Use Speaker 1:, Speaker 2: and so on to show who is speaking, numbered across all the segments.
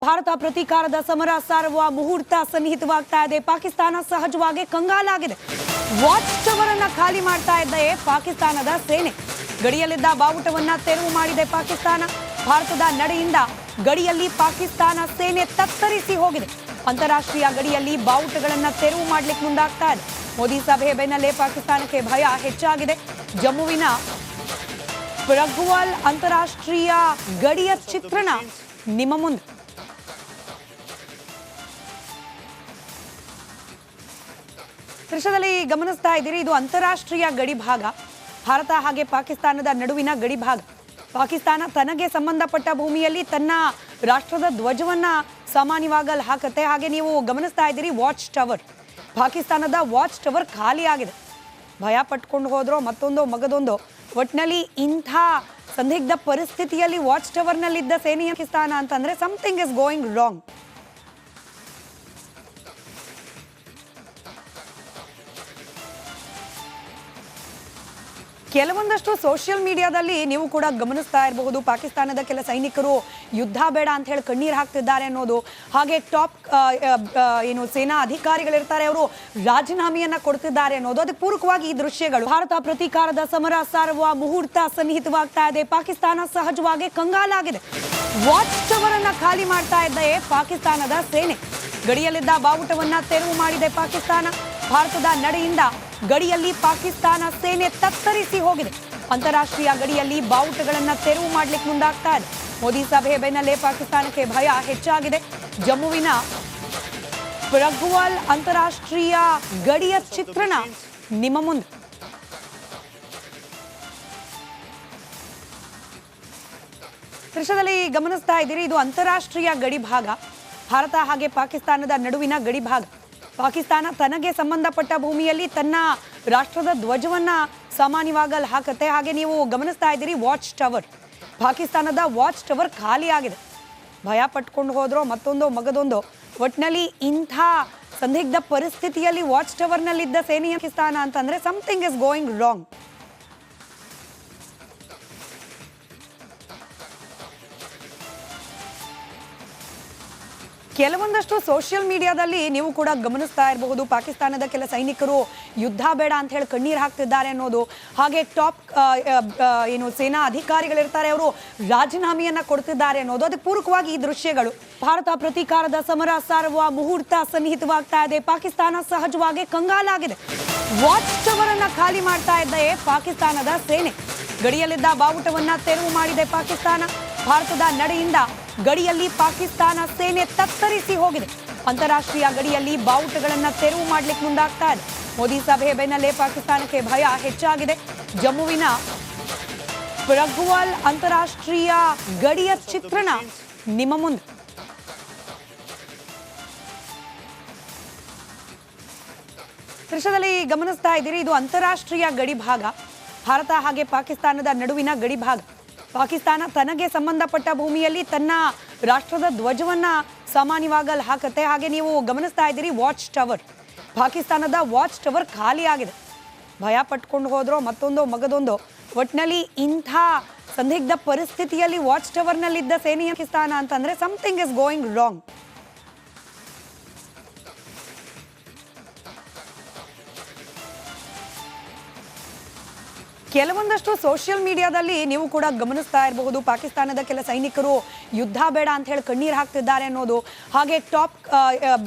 Speaker 1: ಭಾರತ ಪ್ರತೀಕಾರದ ಸಮರ ಸಾರುವ ಮುಹೂರ್ತ ಸನ್ನಿಹಿತವಾಗ್ತಾ ಇದೆ. ಪಾಕಿಸ್ತಾನ ಸಹಜವಾಗಿ ಕಂಗಾಲಾಗಿದೆ. ವಾಚ್ ಟವರ್ ಅನ್ನ ಖಾಲಿ ಮಾಡ್ತಾ ಇದ್ದೇ ಪಾಕಿಸ್ತಾನದ ಸೇನೆ. ಗಡಿಯಲ್ಲಿದ್ದ ಬಾವುಟವನ್ನ ತೆರವು ಮಾಡಿದೆ ಪಾಕಿಸ್ತಾನ. ಭಾರತದ ನಡೆಯಿಂದ ಗಡಿಯಲ್ಲಿ ಪಾಕಿಸ್ತಾನ ಸೇನೆ ತತ್ತರಿಸಿ ಹೋಗಿದೆ. ಅಂತಾರಾಷ್ಟ್ರೀಯ ಗಡಿಯಲ್ಲಿ ಬಾವುಟಗಳನ್ನ ತೆರವು ಮಾಡ್ಲಿಕ್ಕೆ ಮುಂದಾಗ್ತಾ ಇದೆ. ಮೋದಿ ಸಭೆ ಬೆನ್ನಲ್ಲೇ ಪಾಕಿಸ್ತಾನಕ್ಕೆ ಭಯ ಹೆಚ್ಚಾಗಿದೆ. ಜಮ್ಮುವಿನ ಪ್ರಗ್ವಾಲ್ ಅಂತಾರಾಷ್ಟ್ರೀಯ ಗಡಿಯ ಚಿತ್ರಣ ನಿಮ್ಮ ಮುಂದೆ. ದೃಶ್ಯದಲ್ಲಿ ಗಮನಿಸ್ತಾ ಇದ್ದೀರಿ, ಇದು ಅಂತಾರಾಷ್ಟ್ರೀಯ ಗಡಿ ಭಾಗ. ಭಾರತ ಹಾಗೆ ಪಾಕಿಸ್ತಾನದ ನಡುವಿನ ಗಡಿ ಭಾಗ. ಪಾಕಿಸ್ತಾನ ತನಗೆ ಸಂಬಂಧಪಟ್ಟ ಭೂಮಿಯಲ್ಲಿ ತನ್ನ ರಾಷ್ಟ್ರದ ಧ್ವಜವನ್ನ ಸಾಮಾನ್ಯವಾಗಿ ಹಾಕುತ್ತೆ. ಹಾಗೆ ನೀವು ಗಮನಿಸ್ತಾ ಇದ್ದೀರಿ, ವಾಚ್ ಟವರ್, ಪಾಕಿಸ್ತಾನದ ವಾಚ್ ಟವರ್ ಖಾಲಿ ಆಗಿದೆ. ಭಯ ಪಟ್ಕೊಂಡು ಹೋದ್ರೋ ಮತ್ತೊಂದು ಮಗದೊಂದು, ಒಟ್ಟಿನಲ್ಲಿ ಇಂಥ ಸಂದಿಗ್ಧ ಪರಿಸ್ಥಿತಿಯಲ್ಲಿ ವಾಚ್ ಟವರ್ನಲ್ಲಿದ್ದ ಸೇನೆಯ ಪಾಕಿಸ್ತಾನ ಅಂತಂದ್ರೆ ಸಮಥಿಂಗ್ ಇಸ್ ಗೋಯಿಂಗ್ ರಾಂಗ್. ಕೆಲವೊಂದಷ್ಟು ಸೋಷಿಯಲ್ ಮೀಡಿಯಾದಲ್ಲಿ ನೀವು ಕೂಡ ಗಮನಿಸ್ತಾ ಇರಬಹುದು, ಪಾಕಿಸ್ತಾನದ ಕೆಲ ಸೈನಿಕರು ಯುದ್ಧ ಬೇಡ ಅಂತ ಹೇಳಿ ಕಣ್ಣೀರು ಹಾಕ್ತಿದ್ದಾರೆ ಅನ್ನೋದು. ಹಾಗೆ ಟಾಪ್ ಸೇನಾ ಅಧಿಕಾರಿಗಳಿರ್ತಾರೆ, ಅವರು ರಾಜೀನಾಮೆಯನ್ನ ಕೊಡ್ತಿದ್ದಾರೆ ಅನ್ನೋದು. ಅದಕ್ಕೆ ಪೂರಕವಾಗಿ ಈ ದೃಶ್ಯಗಳು. ಭಾರತ ಪ್ರತೀಕಾರದ ಸಮರ ಸಾರುವ ಮುಹೂರ್ತ ಸನ್ನಿಹಿತವಾಗ್ತಾ ಇದೆ. ಪಾಕಿಸ್ತಾನ ಸಹಜವಾಗಿ ಕಂಗಾಲಾಗಿದೆ. ವಾಚ್ ಟವರ್ ಅನ್ನ ಖಾಲಿ ಮಾಡ್ತಾ ಇದ್ದೇ ಪಾಕಿಸ್ತಾನದ ಸೇನೆ. ಗಡಿಯಲ್ಲಿದ್ದ ಬಾವುಟವನ್ನ ತೆರವು ಮಾಡಿದೆ ಪಾಕಿಸ್ತಾನ. ಭಾರತದ ನಡೆಯಿಂದ ಗಡಿಯಲ್ಲಿ ಪಾಕಿಸ್ತಾನ ಸೇನೆ ತತ್ತರಿಸಿ ಹೋಗಿದೆ. ಅಂತಾರಾಷ್ಟ್ರೀಯ ಗಡಿಯಲ್ಲಿ ಬಾವುಟಗಳನ್ನ ತೆರವು ಮಾಡ್ಲಿಕ್ಕೆ ಮುಂದಾಗ್ತಾ ಇದೆ. ಮೋದಿ ಸಭೆ ಬೆನ್ನಲ್ಲೇ ಪಾಕಿಸ್ತಾನಕ್ಕೆ ಭಯ ಹೆಚ್ಚಾಗಿದೆ. ಜಮ್ಮುವಿನ ಪ್ರಗ್ವಾಲ್ ಅಂತಾರಾಷ್ಟ್ರೀಯ ಗಡಿಯ ಚಿತ್ರಣ ನಿಮ್ಮ ಮುಂದೆ. ದೃಶ್ಯದಲ್ಲಿ ಗಮನಿಸ್ತಾ ಇದ್ದೀರಿ, ಇದು ಅಂತಾರಾಷ್ಟ್ರೀಯ ಗಡಿ ಭಾಗ. ಭಾರತ ಹಾಗೆ ಪಾಕಿಸ್ತಾನದ ನಡುವಿನ ಗಡಿ ಭಾಗ. ಪಾಕಿಸ್ತಾನ ತನಗೆ ಸಂಬಂಧಪಟ್ಟ ಭೂಮಿಯಲ್ಲಿ ತನ್ನ ರಾಷ್ಟ್ರದ ಧ್ವಜವನ್ನ ಸಾಮಾನ್ಯವಾಗಿ ಹಾಕುತ್ತೆ. ಹಾಗೆ ನೀವು ಗಮನಿಸ್ತಾ ಇದ್ದೀರಿ, ವಾಚ್ ಟವರ್, ಪಾಕಿಸ್ತಾನದ ವಾಚ್ ಟವರ್ ಖಾಲಿ ಆಗಿದೆ. ಭಯ ಪಟ್ಕೊಂಡು ಹೋದ್ರೋ ಮತ್ತೊಂದು ಮಗದೊಂದು, ಒಟ್ಟಿನಲ್ಲಿ ಇಂಥ ಸಂದಿಗ್ಧ ಪರಿಸ್ಥಿತಿಯಲ್ಲಿ ವಾಚ್ ಟವರ್ನಲ್ಲಿದ್ದ ಸೇನೆಯ ಪಾಕಿಸ್ತಾನ ಅಂತಂದ್ರೆ ಸಮಥಿಂಗ್ ಇಸ್ ಗೋಯಿಂಗ್ ರಾಂಗ್. ಕೆಲವೊಂದಷ್ಟು ಸೋಷಿಯಲ್ ಮೀಡಿಯಾದಲ್ಲಿ ನೀವು ಕೂಡ ಗಮನಿಸ್ತಾ ಇರಬಹುದು, ಪಾಕಿಸ್ತಾನದ ಕೆಲ ಸೈನಿಕರು ಯುದ್ಧ ಬೇಡ ಅಂತ ಹೇಳಿ ಕಣ್ಣೀರು ಹಾಕ್ತಿದ್ದಾರೆ ಅನ್ನೋದು. ಹಾಗೆ ಟಾಪ್ ಸೇನಾ ಅಧಿಕಾರಿಗಳಿರ್ತಾರೆ, ಅವರು ರಾಜೀನಾಮೆಯನ್ನ ಕೊಡ್ತಿದ್ದಾರೆ ಅನ್ನೋದು. ಅದಕ್ಕೆ ಪೂರಕವಾಗಿ ಈ ದೃಶ್ಯಗಳು. ಭಾರತ ಪ್ರತೀಕಾರದ ಸಮರ ಸಾರುವ ಮುಹೂರ್ತ ಸನ್ನಿಹಿತವಾಗ್ತಾ ಇದೆ. ಪಾಕಿಸ್ತಾನ ಸಹಜವಾಗಿ ಕಂಗಾಲಾಗಿದೆ. ವಾಚ್ ಟವರ್ ಅನ್ನ ಖಾಲಿ ಮಾಡ್ತಾ ಇದ್ದೇ ಪಾಕಿಸ್ತಾನದ ಸೇನೆ. ಗಡಿಯಲ್ಲಿದ್ದ ಬಾವುಟವನ್ನ ತೆರವು ಮಾಡಿದೆ ಪಾಕಿಸ್ತಾನ. ಭಾರತದ ನಡೆಯಿಂದ ಗಡಿಯಲ್ಲಿ ಪಾಕಿಸ್ತಾನ ಸೇನೆ ತತ್ತರಿಸಿ ಹೋಗಿದೆ. ಅಂತಾರಾಷ್ಟ್ರೀಯ ಗಡಿಯಲ್ಲಿ ಬಾವುಟಗಳನ್ನ ತೆರವು ಮಾಡ್ಲಿಕ್ಕೆ ಮುಂದಾಗ್ತಾ ಇದೆ. ಮೋದಿ ಸಭೆ ಬೆನ್ನಲ್ಲೇ ಪಾಕಿಸ್ತಾನಕ್ಕೆ ಭಯ ಹೆಚ್ಚಾಗಿದೆ. ಜಮ್ಮುವಿನ ಪ್ರಗ್ವಾಲ್ ಅಂತಾರಾಷ್ಟ್ರೀಯ ಗಡಿಯ ಚಿತ್ರಣ ನಿಮ್ಮ ಮುಂದೆ. ದೃಶ್ಯದಲ್ಲಿ ಗಮನಿಸ್ತಾ ಇದ್ದೀರಿ, ಇದು ಅಂತಾರಾಷ್ಟ್ರೀಯ ಗಡಿ ಭಾಗ. ಭಾರತ ಹಾಗೆ ಪಾಕಿಸ್ತಾನದ ನಡುವಿನ ಗಡಿ ಭಾಗ. ಪಾಕಿಸ್ತಾನ ತನಗೆ ಸಂಬಂಧಪಟ್ಟ ಭೂಮಿಯಲ್ಲಿ ತನ್ನ ರಾಷ್ಟ್ರದ ಧ್ವಜವನ್ನ ಸಾಮಾನ್ಯವಾಗಿ ಹಾಕುತ್ತೆ. ಹಾಗೆ ನೀವು ಗಮನಿಸ್ತಾ ಇದ್ದೀರಿ, ವಾಚ್ ಟವರ್, ಪಾಕಿಸ್ತಾನದ ವಾಚ್ ಟವರ್ ಖಾಲಿ ಆಗಿದೆ. ಭಯ ಪಟ್ಕೊಂಡು ಹೋದ್ರೋ ಮತ್ತೊಂದು ಮಗದೊಂದು, ಒಟ್ಟಿನಲ್ಲಿ ಇಂಥ ಸಂದಿಗ್ಧ ಪರಿಸ್ಥಿತಿಯಲ್ಲಿ ವಾಚ್ ಟವರ್ನಲ್ಲಿದ್ದ ಸೇನೆಯ ಪಾಕಿಸ್ತಾನ ಅಂತಂದ್ರೆ ಸಮಥಿಂಗ್ ಇಸ್ ಗೋಯಿಂಗ್ ರಾಂಗ್. ಕೆಲವೊಂದಷ್ಟು ಸೋಷಿಯಲ್ ಮೀಡಿಯಾದಲ್ಲಿ ನೀವು ಕೂಡ ಗಮನಿಸ್ತಾ ಇರಬಹುದು, ಪಾಕಿಸ್ತಾನದ ಕೆಲ ಸೈನಿಕರು ಯುದ್ಧ ಬೇಡ ಅಂತ ಹೇಳಿ ಕಣ್ಣೀರು ಹಾಕ್ತಿದ್ದಾರೆ ಅನ್ನೋದು. ಹಾಗೆ ಟಾಪ್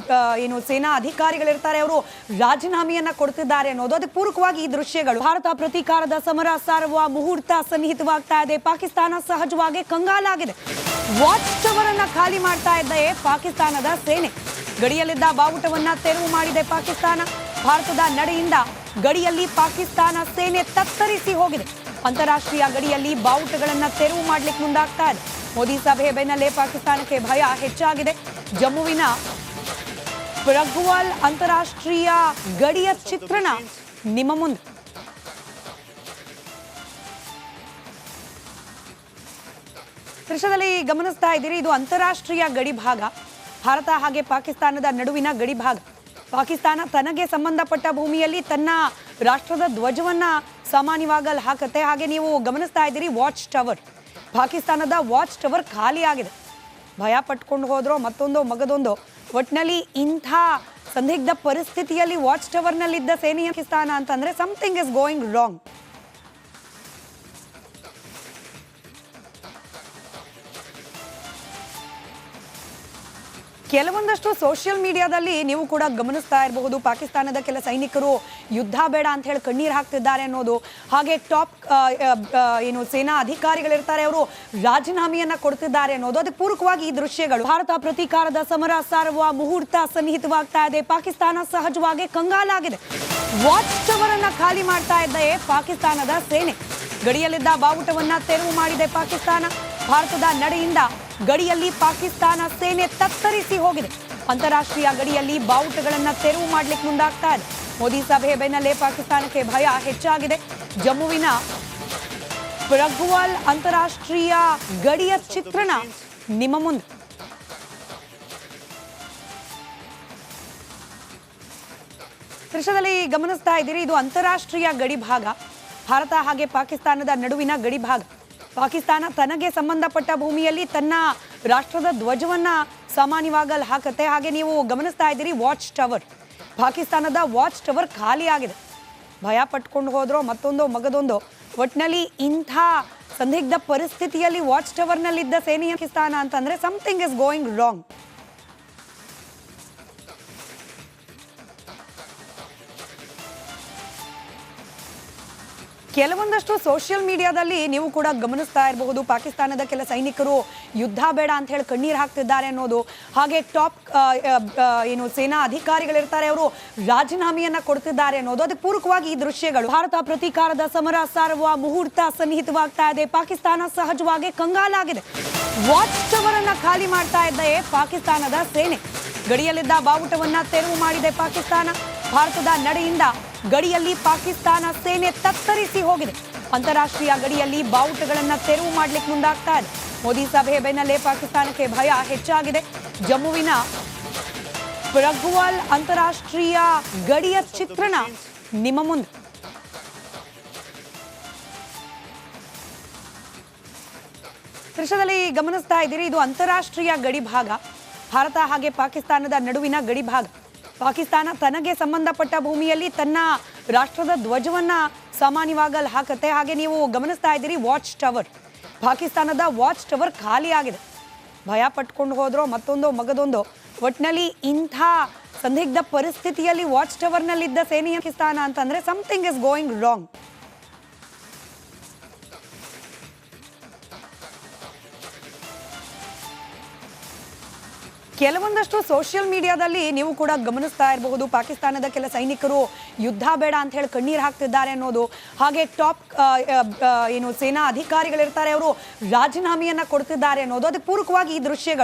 Speaker 1: ಸೇನಾ ಅಧಿಕಾರಿಗಳಿರ್ತಾರೆ, ಅವರು ರಾಜೀನಾಮೆಯನ್ನ ಕೊಡ್ತಿದ್ದಾರೆ ಅನ್ನೋದು. ಅದಕ್ಕೆ ಪೂರಕವಾಗಿ ಈ ದೃಶ್ಯಗಳು. ಭಾರತ ಪ್ರತೀಕಾರದ ಸಮರ ಸಾರುವ ಮುಹೂರ್ತ ಸನ್ನಿಹಿತವಾಗ್ತಾ ಇದೆ. ಪಾಕಿಸ್ತಾನ ಸಹಜವಾಗಿ ಕಂಗಾಲಾಗಿದೆ. ವಾಚ್ ಟವರ್ ಅನ್ನ ಖಾಲಿ ಮಾಡ್ತಾ ಇದ್ದೇ ಪಾಕಿಸ್ತಾನದ ಸೇನೆ. ಗಡಿಯಲ್ಲಿದ್ದ ಬಾವುಟವನ್ನ ತೆರವು ಮಾಡಿದೆ ಪಾಕಿಸ್ತಾನ. ಭಾರತದ ನಡೆಯಿಂದ ಗಡಿಯಲ್ಲಿ ಪಾಕಿಸ್ತಾನ ಸೇನೆ ತತ್ತರಿಸಿ ಹೋಗಿದೆ. ಅಂತಾರಾಷ್ಟ್ರೀಯ ಗಡಿಯಲ್ಲಿ ಬಾವುಟಗಳನ್ನ ತೆರವು ಮಾಡ್ಲಿಕ್ಕೆ ಮುಂದಾಗ್ತಾ ಇದೆ. ಮೋದಿ ಸಭೆ ಬೆನ್ನಲ್ಲೇ ಪಾಕಿಸ್ತಾನಕ್ಕೆ ಭಯ ಹೆಚ್ಚಾಗಿದೆ. ಜಮ್ಮುವಿನ ಪ್ರಗ್ವಾಲ್ ಅಂತಾರಾಷ್ಟ್ರೀಯ ಗಡಿಯ ಚಿತ್ರಣ ನಿಮ್ಮ ಮುಂದೆ. ದೃಶ್ಯದಲ್ಲಿ ಗಮನಿಸ್ತಾ ಇದ್ದೀರಿ, ಇದು ಅಂತಾರಾಷ್ಟ್ರೀಯ ಗಡಿ ಭಾಗ. ಭಾರತ ಹಾಗೆ ಪಾಕಿಸ್ತಾನದ ನಡುವಿನ ಗಡಿ ಭಾಗ. ಪಾಕಿಸ್ತಾನ ತನಗೆ ಸಂಬಂಧಪಟ್ಟ ಭೂಮಿಯಲ್ಲಿ ತನ್ನ ರಾಷ್ಟ್ರದ ಧ್ವಜವನ್ನ ಸಾಮಾನ್ಯವಾಗಿ ಹಾಕುತ್ತೆ. ಹಾಗೆ ನೀವು ಗಮನಿಸ್ತಾ ಇದ್ದೀರಿ, ವಾಚ್ ಟವರ್, ಪಾಕಿಸ್ತಾನದ ವಾಚ್ ಟವರ್ ಖಾಲಿ ಆಗಿದೆ. ಭಯ ಪಟ್ಕೊಂಡು ಹೋದ್ರೋ ಮತ್ತೊಂದು ಮಗದೊಂದು ಒಟ್ಟಿನಲ್ಲಿ ಇಂಥ ಸಂದಿಗ್ಧ ಪರಿಸ್ಥಿತಿಯಲ್ಲಿ ವಾಚ್ ಟವರ್ನಲ್ಲಿದ್ದ ಸೇನೆಯ ಪಾಕಿಸ್ತಾನ ಅಂತಂದ್ರೆ ಸಮಥಿಂಗ್ ಇಸ್ ಗೋಯಿಂಗ್ ರಾಂಗ್. ಕೆಲವೊಂದಷ್ಟು ಸೋಷಿಯಲ್ ಮೀಡಿಯಾದಲ್ಲಿ ನೀವು ಕೂಡ ಗಮನಿಸ್ತಾ ಇರಬಹುದು, ಪಾಕಿಸ್ತಾನದ ಕೆಲ ಸೈನಿಕರು ಯುದ್ಧ ಬೇಡ ಅಂತ ಹೇಳಿ ಕಣ್ಣೀರು ಹಾಕ್ತಿದ್ದಾರೆ ಅನ್ನೋದು. ಹಾಗೆ ಟಾಪ್ ಸೇನಾ ಅಧಿಕಾರಿಗಳಿರ್ತಾರೆ, ಅವರು ರಾಜೀನಾಮೆಯನ್ನ ಕೊಡ್ತಿದ್ದಾರೆ ಅನ್ನೋದು. ಅದಕ್ಕೆ ಪೂರಕವಾಗಿ ಈ ದೃಶ್ಯಗಳು. ಭಾರತ ಪ್ರತೀಕಾರದ ಸಮರ ಸಾರುವ ಮುಹೂರ್ತ ಸನ್ನಿಹಿತವಾಗ್ತಾ ಇದೆ. ಪಾಕಿಸ್ತಾನ ಸಹಜವಾಗಿ ಕಂಗಾಲಾಗಿದೆ. ವಾಚ್ ಟವರ್ ಅನ್ನ ಖಾಲಿ ಮಾಡ್ತಾ ಇದ್ದ ಪಾಕಿಸ್ತಾನದ ಸೇನೆ. ಗಡಿಯಲ್ಲಿದ್ದ ಬಾವುಟವನ್ನ ತೆರವು ಮಾಡಿದೆ ಪಾಕಿಸ್ತಾನ. ಭಾರತದ ನಡೆಯಿಂದ ಗಡಿಯಲ್ಲಿ ಪಾಕಿಸ್ತಾನ ಸೇನೆ ತತ್ತರಿಸಿ ಹೋಗಿದೆ. ಅಂತಾರಾಷ್ಟ್ರೀಯ ಗಡಿಯಲ್ಲಿ ಬಾವುಟಗಳನ್ನ ತೆರವು ಮಾಡ್ಲಿಕ್ಕೆ ಮುಂದಾಗ್ತಾ ಇದೆ. ಮೋದಿ ಸಭೆ ಬೆನ್ನಲ್ಲೇ ಪಾಕಿಸ್ತಾನಕ್ಕೆ ಭಯ ಹೆಚ್ಚಾಗಿದೆ. ಜಮ್ಮುವಿನ ಪ್ರಗ್ವಾಲ್ ಅಂತಾರಾಷ್ಟ್ರೀಯ ಗಡಿಯ ಚಿತ್ರಣ ನಿಮ್ಮ ಮುಂದೆ. ದೃಶ್ಯದಲ್ಲಿ ಗಮನಿಸ್ತಾ ಇದ್ದೀರಿ, ಇದು ಅಂತಾರಾಷ್ಟ್ರೀಯ ಗಡಿ ಭಾಗ. ಭಾರತ ಹಾಗೆ ಪಾಕಿಸ್ತಾನದ ನಡುವಿನ ಗಡಿ ಭಾಗ. ಪಾಕಿಸ್ತಾನ ತನಗೆ ಸಂಬಂಧಪಟ್ಟ ಭೂಮಿಯಲ್ಲಿ ತನ್ನ ರಾಷ್ಟ್ರದ ಧ್ವಜವನ್ನ ಸಾಮಾನ್ಯವಾಗಿ ಹಾಕುತ್ತೆ. ಹಾಗೆ ನೀವು ಗಮನಿಸ್ತಾ ಇದ್ದೀರಿ, ವಾಚ್ ಟವರ್, ಪಾಕಿಸ್ತಾನದ ವಾಚ್ ಟವರ್ ಖಾಲಿ ಆಗಿದೆ. ಭಯ ಪಟ್ಕೊಂಡು ಹೋದ್ರೋ ಮತ್ತೊಂದು ಮಗದೊಂದು ಒಟ್ಟಿನಲ್ಲಿ ಇಂಥ ಸಂದಿಗ್ಧ ಪರಿಸ್ಥಿತಿಯಲ್ಲಿ ವಾಚ್ ಟವರ್ನಲ್ಲಿದ್ದ ಸೇನೆಯ ಪಾಕಿಸ್ತಾನ ಅಂತಂದ್ರೆ ಸಮಥಿಂಗ್ ಇಸ್ ಗೋಯಿಂಗ್ ರಾಂಗ್. ಕೆಲವೊಂದಷ್ಟು ಸೋಷಿಯಲ್ ಮೀಡಿಯಾದಲ್ಲಿ ನೀವು ಕೂಡ ಗಮನಿಸ್ತಾ ಇರಬಹುದು, ಪಾಕಿಸ್ತಾನದ ಕೆಲ ಸೈನಿಕರು ಯುದ್ಧ ಬೇಡ ಅಂತ ಹೇಳಿ ಕಣ್ಣೀರು ಹಾಕ್ತಿದ್ದಾರೆ ಅನ್ನೋದು. ಹಾಗೆ ಟಾಪ್ ಸೇನಾ ಅಧಿಕಾರಿಗಳಿರ್ತಾರೆ, ಅವರು ರಾಜೀನಾಮೆಯನ್ನ ಕೊಡ್ತಿದ್ದಾರೆ ಅನ್ನೋದು. ಅದಕ್ಕೆ ಪೂರಕವಾಗಿ ಈ ದೃಶ್ಯಗಳು. ಭಾರತ ಪ್ರತೀಕಾರದ ಸಮರ ಸಾರುವ ಮುಹೂರ್ತ ಸನ್ನಿಹಿತವಾಗ್ತಾ ಇದೆ. ಪಾಕಿಸ್ತಾನ ಸಹಜವಾಗಿ ಕಂಗಾಲಾಗಿದೆ. ವಾಚ್ ಟವರ್ ಅನ್ನ ಖಾಲಿ ಮಾಡ್ತಾ ಇದ್ದ ಪಾಕಿಸ್ತಾನದ ಸೇನೆ. ಗಡಿಯಲ್ಲಿದ್ದ ಬಾವುಟವನ್ನ ತೆರವು ಮಾಡಿದೆ ಪಾಕಿಸ್ತಾನ. ಭಾರತದ ನಡೆಯಿಂದ ಗಡಿಯಲ್ಲಿ ಪಾಕಿಸ್ತಾನ ಸೇನೆ ತತ್ತರಿಸಿ ಹೋಗಿದೆ. ಅಂತಾರಾಷ್ಟ್ರೀಯ ಗಡಿಯಲ್ಲಿ ಬಾವುಟಗಳನ್ನ ತೆರವು ಮಾಡ್ಲಿಕ್ಕೆ ಮುಂದಾಗ್ತಾ ಇದೆ. ಮೋದಿ ಸಭೆ ಬೆನ್ನಲ್ಲೇ ಪಾಕಿಸ್ತಾನಕ್ಕೆ ಭಯ ಹೆಚ್ಚಾಗಿದೆ. ಜಮ್ಮುವಿನ ಪ್ರಗ್ವಾಲ್ ಅಂತಾರಾಷ್ಟ್ರೀಯ ಗಡಿಯ ಚಿತ್ರಣ ನಿಮ್ಮ ಮುಂದೆ. ದೃಶ್ಯದಲ್ಲಿ ಗಮನಿಸ್ತಾ ಇದ್ದೀರಿ, ಇದು ಅಂತಾರಾಷ್ಟ್ರೀಯ ಗಡಿ ಭಾಗ. ಭಾರತ ಹಾಗೆ ಪಾಕಿಸ್ತಾನದ ನಡುವಿನ ಗಡಿ ಭಾಗ. ಪಾಕಿಸ್ತಾನ ತನಗೆ ಸಂಬಂಧಪಟ್ಟ ಭೂಮಿಯಲ್ಲಿ ತನ್ನ ರಾಷ್ಟ್ರದ ಧ್ವಜವನ್ನ ಸಾಮಾನ್ಯವಾಗಿ ಹಾಕುತ್ತೆ. ಹಾಗೆ ನೀವು ಗಮನಿಸ್ತಾ ಇದ್ದೀರಿ, ವಾಚ್ ಟವರ್, ಪಾಕಿಸ್ತಾನದ ವಾಚ್ ಟವರ್ ಖಾಲಿ ಆಗಿದೆ. ಭಯ ಪಟ್ಕೊಂಡು ಹೋದ್ರೋ ಮತ್ತೊಂದು ಮಗದೊಂದು ಒಟ್ಟಿನಲ್ಲಿ ಇಂಥ ಸಂದಿಗ್ಧ ಪರಿಸ್ಥಿತಿಯಲ್ಲಿ ವಾಚ್ ಟವರ್ನಲ್ಲಿದ್ದ ಸೇನೆಯ ಪಾಕಿಸ್ತಾನ ಅಂತಂದ್ರೆ ಸಮಥಿಂಗ್ ಇಸ್ ಗೋಯಿಂಗ್ ರಾಂಗ್. ಕೆಲವೊಂದಷ್ಟು ಸೋಷಿಯಲ್ ಮೀಡಿಯಾದಲ್ಲಿ ನೀವು ಕೂಡ ಗಮನಿಸ್ತಾ ಇರಬಹುದು, ಪಾಕಿಸ್ತಾನದ ಕೆಲ ಸೈನಿಕರು ಯುದ್ಧ ಬೇಡ ಅಂತ ಹೇಳಿ ಕಣ್ಣೀರು ಹಾಕ್ತಿದ್ದಾರೆ ಅನ್ನೋದು. ಹಾಗೆ ಟಾಪ್ ಸೇನಾ ಅಧಿಕಾರಿಗಳಿರ್ತಾರೆ, ಅವರು ರಾಜೀನಾಮೆಯನ್ನ ಕೊಡ್ತಿದ್ದಾರೆ ಅನ್ನೋದು. ಅದಕ್ಕೆ ಪೂರಕವಾಗಿ ಈ ದೃಶ್ಯಗಳು.